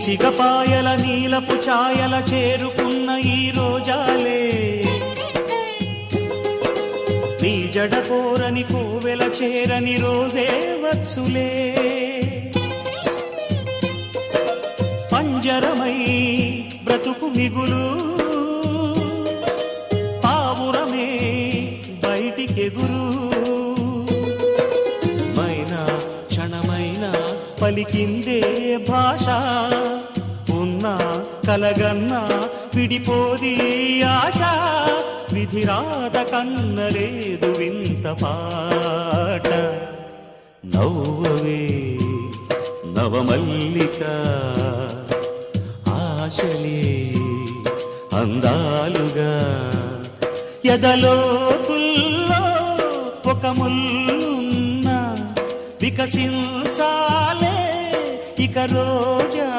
సిగపాయల నీలపు ఛాయల చేరుకున్న ఈ రోజాలే నీ జడ కోరని కోవెల చేరని రోజే వచ్చులే పంజరమై బ్రతుకు మిగులు పావురమే బయటికెగురు మైనా క్షణమైనా పలికిందే భాష ఉన్నా కలగన్నా విడిపోది ఆశ విధిరాత కన్నలేదు వింత పాట నవ్వవే నవమల్లిక ఆశలే అందాలుగా ఎదలోతుల్లో ఒక ముల్లున్న వికసించాలే ఇక